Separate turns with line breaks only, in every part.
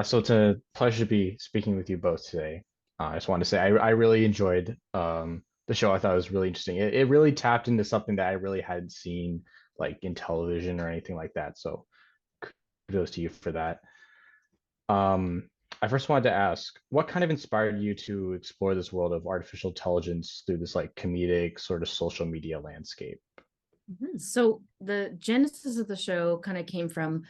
So it's a pleasure to be speaking with you both today. I just wanted to say I really enjoyed the show. I thought it was really interesting. It really tapped into something that I really hadn't seen like in television or anything like that. So kudos to you for that. Um, I first wanted to ask, what kind of inspired you to explore this world of artificial intelligence through this like comedic sort of social media landscape?
So the genesis of the show kind of came from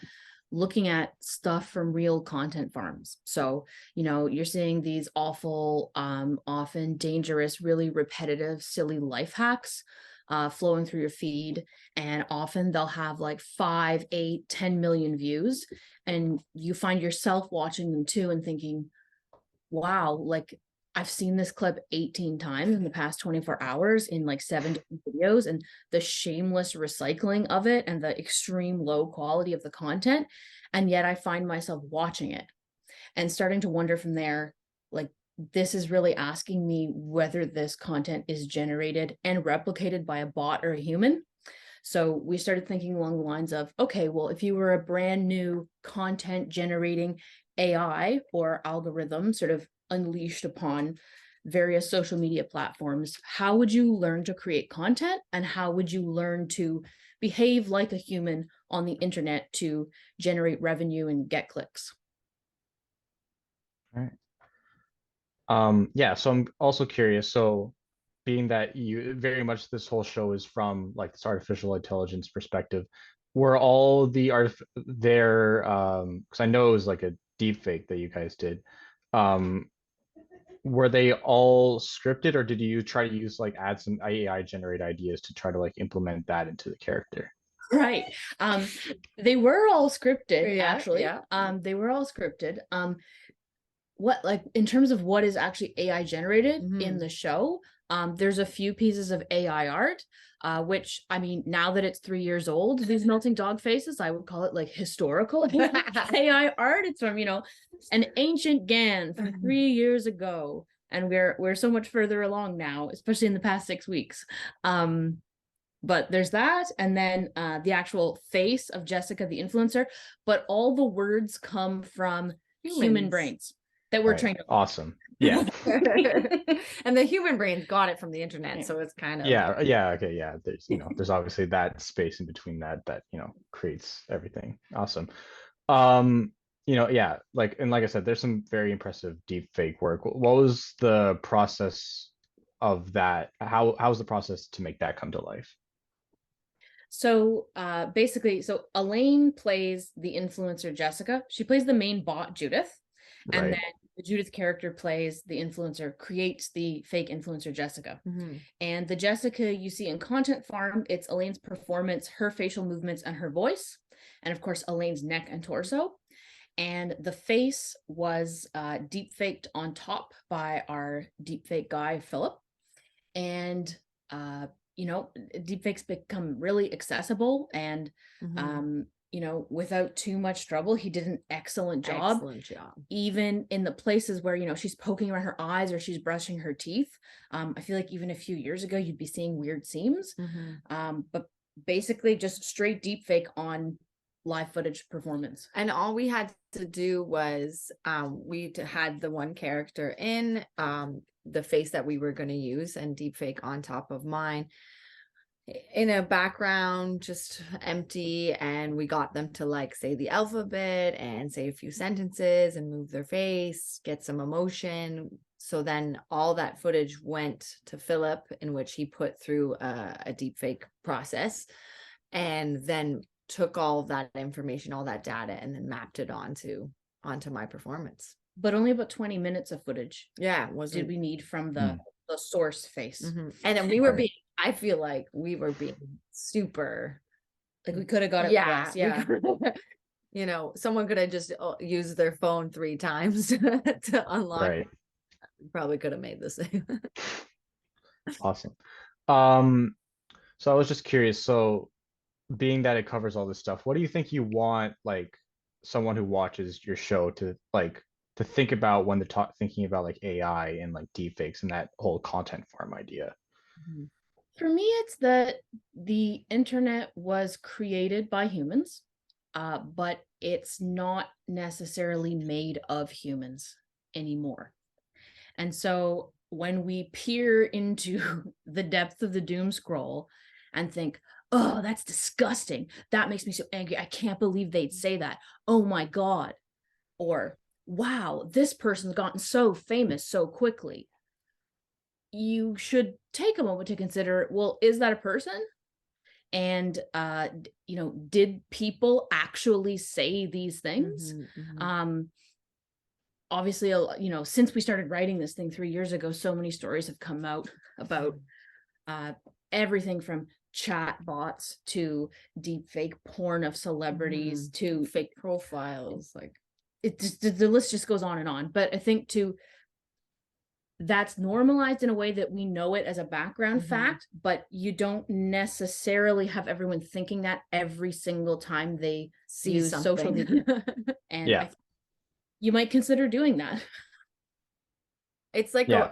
looking at stuff from real content farms. So, you're seeing these awful, often dangerous, really repetitive, silly life hacks flowing through your feed. And often they'll have like 5, 8, 10 million views. And you find yourself watching them too and thinking, wow, like I've seen this clip 18 times in the past 24 hours in like 7 different videos, and the shameless recycling of it and the extreme low quality of the content. And yet I find myself watching it and starting to wonder from there, like, this is really asking me whether this content is generated and replicated by a bot or a human. So we started thinking along the lines of, okay, well, if you were a brand new content generating AI or algorithm sort of unleashed upon various social media platforms, how would you learn to create content, and how would you learn to behave like a human on the internet to generate revenue and get clicks?
All right. Yeah, so I'm also curious. So being that you very much this whole show is from like this artificial intelligence perspective, were all the art there because I know it was like a deep fake that you guys did. Um were they all scripted or did you try to use like add some AI generate ideas to try to like implement that into the character?
Right. They were all scripted,
Yeah,
actually.
yeah.
They were all scripted. What, like, in terms of what is actually AI generated in the show, there's a few pieces of AI art, which, I mean, now that it's 3 years old, these melting dog faces, I would call it like historical AI art. It's from, an ancient Gan from 3 years ago. And we're so much further along now, especially in the past 6 weeks. But there's that, and then the actual face of Jessica, the influencer, but all the words come from human brains that we're
Right.
trained on.
Awesome. Yeah.
And the human brain got it from the internet,
Yeah.
so it's kind of
Yeah, okay, yeah. There's obviously that space in between that creates everything. Awesome. Yeah, like I said, there's some very impressive deep fake work. What was the process of that? How was the process to make that come to life?
So basically, so Alaine plays the influencer Jessica. She plays the main bot Judith, and then
Right.
the Judith character plays the influencer, creates the fake influencer Jessica. And the Jessica you see in Content Farm, it's Alaine's performance, her facial movements, and her voice, and of course Alaine's neck and torso. And the face was deep faked on top by our deep fake guy Philip. And deepfakes become really accessible, and without too much trouble, he did an excellent job.
Excellent job.
Even in the places where she's poking around her eyes or she's brushing her teeth, I feel like even a few years ago you'd be seeing weird seams. But basically just straight deepfake on live footage performance.
And all we had to do was we had the one character in the face that we were going to use and deepfake on top of mine in a background just empty, and we got them to like say the alphabet and say a few sentences and move their face, get some emotion. So then all that footage went to Philip, in which he put through a deepfake process, and then took all of that information, all that data, and then mapped it onto my performance.
But only about 20 minutes of footage
did
we need from the source face.
And then we were being, I feel like we were being super,
like we could have got it less.
Someone could have just used their phone 3 times to unlock.
Right.
Probably could have made the same.
Awesome. So I was just curious, so being that it covers all this stuff, what do you think you want like someone who watches your show to like to think about when they're thinking about like AI and like deepfakes and that whole content farm idea?
For me, it's that the internet was created by humans, but it's not necessarily made of humans anymore. And so when we peer into the depth of the doom scroll and think, oh, that's disgusting, that makes me so angry, I can't believe they'd say that, oh my God, or wow, this person's gotten so famous so quickly, you should take a moment to consider, well, is that a person? And did people actually say these things? Obviously, since we started writing this thing 3 years ago, so many stories have come out about everything from chat bots to deep fake porn of celebrities to
fake profiles. Like
the list just goes on and on. But I think that's normalized in a way that we know it as a background fact, but you don't necessarily have everyone thinking that every single time they use social media. And you might consider doing that.
It's like an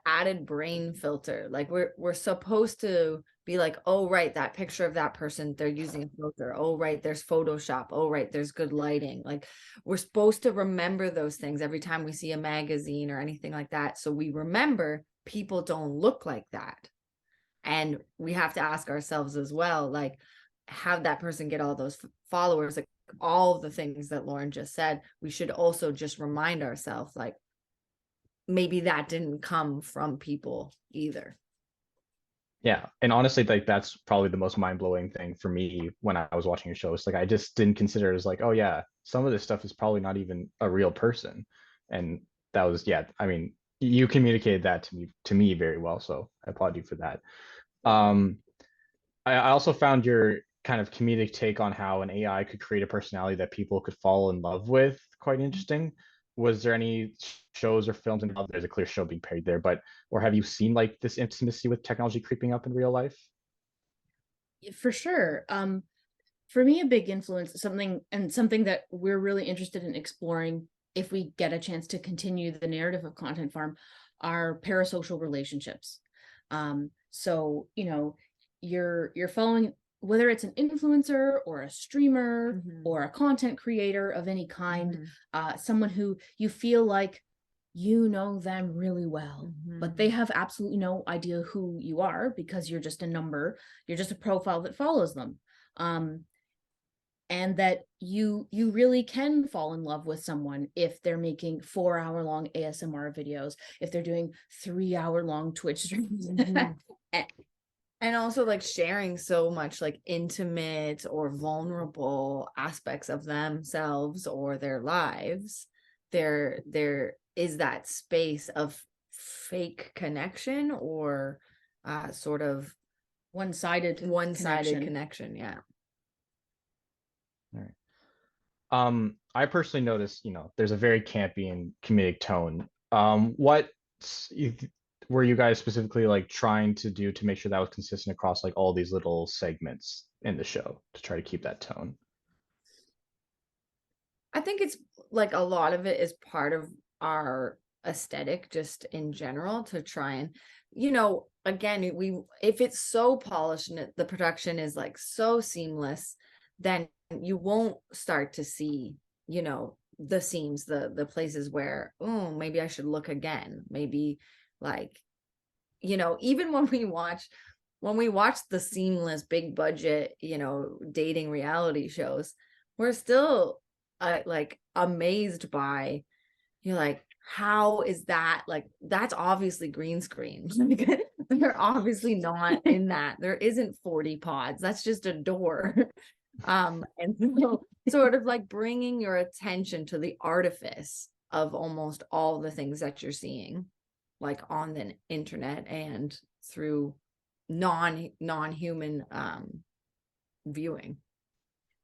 added brain filter. Like we're supposed to be like, oh right, that picture of that person, they're using a filter. Oh right, there's Photoshop. Oh right, there's good lighting. Like we're supposed to remember those things every time we see a magazine or anything like that. So we remember people don't look like that. And we have to ask ourselves as well, like, how'd that person get all those followers? Like all the things that Lauren just said, we should also just remind ourselves, like, maybe that didn't come from people either.
Yeah. And honestly, like that's probably the most mind-blowing thing for me when I was watching your show. It's like I just didn't consider it as like, oh yeah, some of this stuff is probably not even a real person. And that was, I mean, you communicated that to me very well. So I applaud you for that. I also found your kind of comedic take on how an AI could create a personality that people could fall in love with quite interesting. Was there any shows or films involved? There's a clear show being parodied there, but or have you seen like this intimacy with technology creeping up in real life?
For sure. For me, a big influence, something that we're really interested in exploring if we get a chance to continue the narrative of Content Farm, are parasocial relationships. So you're following, whether it's an influencer or a streamer or a content creator of any kind, someone who you feel like you know them really well, but they have absolutely no idea who you are because you're just a number, you're just a profile that follows them. And that you really can fall in love with someone if they're making 4-hour-long ASMR videos, if they're doing 3-hour-long Twitch streams.
And also like sharing so much like intimate or vulnerable aspects of themselves or their lives. There is that space of fake connection or sort of
one-sided
connection. Yeah.
All right. I personally noticed, there's a very campy and comedic tone. What were you guys specifically like trying to do to make sure that was consistent across like all these little segments in the show to try to keep that tone?
I think it's like a lot of it is part of our aesthetic just in general, to try and, again, if it's so polished and the production is like so seamless, then you won't start to see, the seams, the places where, oh, maybe I should look again. Maybe like, even when we watch the seamless big budget, dating reality shows, we're still like amazed by, you're like, how is that? Like, that's obviously green screen. They're obviously not in that. There isn't 40 pods. That's just a door. And so sort of like bringing your attention to the artifice of almost all the things that you're seeing, like on the internet and through non-human viewing.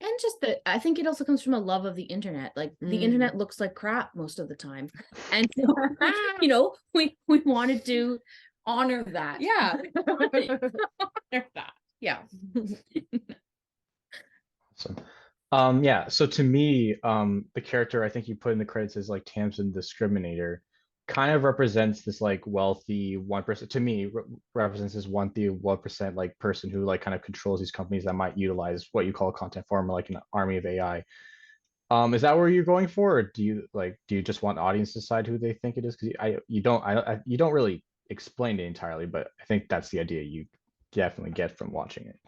And just that, I think it also comes from a love of the internet. Like the internet looks like crap most of the time, and we wanted to
honor that.
Yeah, honor that. Yeah.
Awesome. Yeah. So to me, the character I think you put in the credits is like Tamsin Discriminator, kind of represents this like wealthy 1%. To me, represents this 1% like person who like kind of controls these companies that might utilize what you call a content farmer, like an army of AI. Is that where you're going for, or do you just want the audience to decide who they think it is? Because you don't really explain it entirely, but I think that's the idea you definitely get from watching it.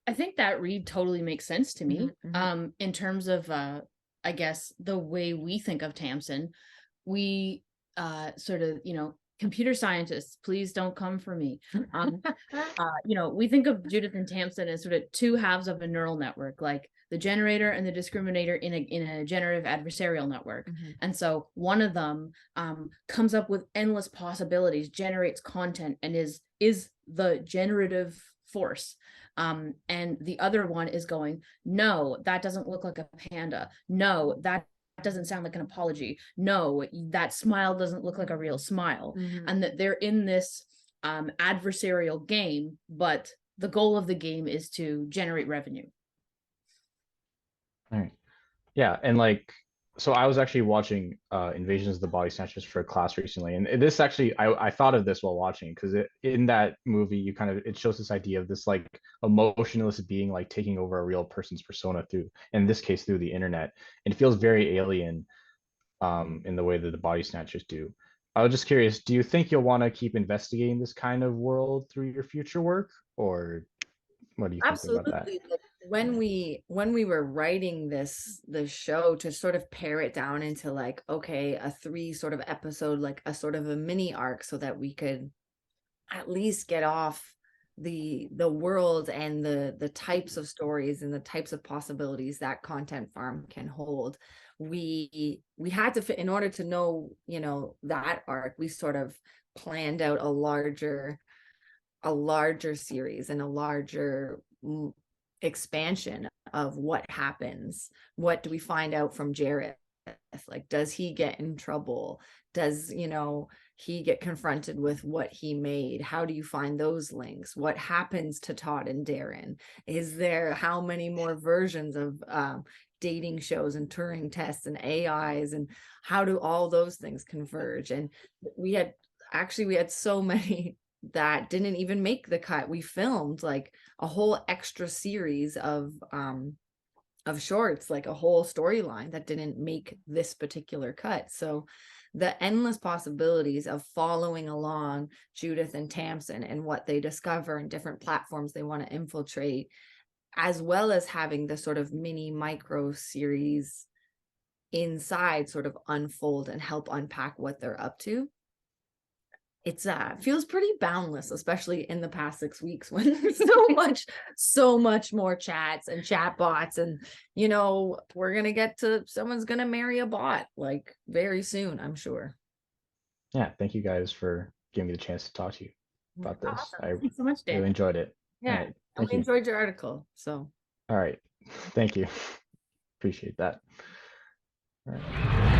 I think that read totally makes sense to me.
Mhm.
In terms of I guess the way we think of Tamsin, we sort of, computer scientists, please don't come for me. We think of Judith and Tamsin as sort of two halves of a neural network, like the generator and the discriminator in a generative adversarial network. And so one of them comes up with endless possibilities, generates content, and is the generative force. And the other one is going, no, that doesn't look like a panda. No, that doesn't sound like an apology. No, that smile doesn't look like a real smile. And that they're in this adversarial game, but the goal of the game is to generate revenue.
All right. Yeah, and so I was actually watching Invasions of the Body Snatchers for a class recently, and this actually I thought of this while watching, because in that movie it shows this idea of this like emotionless being like taking over a real person's persona through, in this case, through the internet, and it feels very alien in the way that the Body Snatchers do. I was just curious, do you think you'll want to keep investigating this kind of world through your future work, or what do you think about that?
Absolutely. Like, when we were writing this show, to sort of pare it down into like, okay, a 3 sort of episode, like a sort of a mini arc, so that we could at least get off the world and the types of stories and the types of possibilities that content farm can hold. We had to fit, in order to know, that arc, we sort of planned out a larger series and a larger expansion of what happens. What do we find out from Jareth? Like, does he get in trouble? Does he get confronted with what he made? How do you find those links? What happens to Todd and Darren? Is there, how many more versions of dating shows and Turing tests and AIs, and how do all those things converge? And we had so many that didn't even make the cut. We filmed like a whole extra series of shorts, like a whole storyline that didn't make this particular cut. So the endless possibilities of following along Judith and Tamsin and what they discover and different platforms they want to infiltrate, as well as having the sort of mini micro series inside sort of unfold and help unpack what they're up to. It's feels pretty boundless, especially in the past 6 weeks, when there's so much more chats and chat bots, and we're gonna get to, someone's gonna marry a bot like very soon, I'm sure.
Yeah, thank you guys for giving me the chance to talk to you about this.
Awesome.
Thanks so much, Dan.
Really enjoyed it.
Yeah,
All right, thank
I
you.
enjoyed your article. So
All right, thank you. Appreciate that. All right.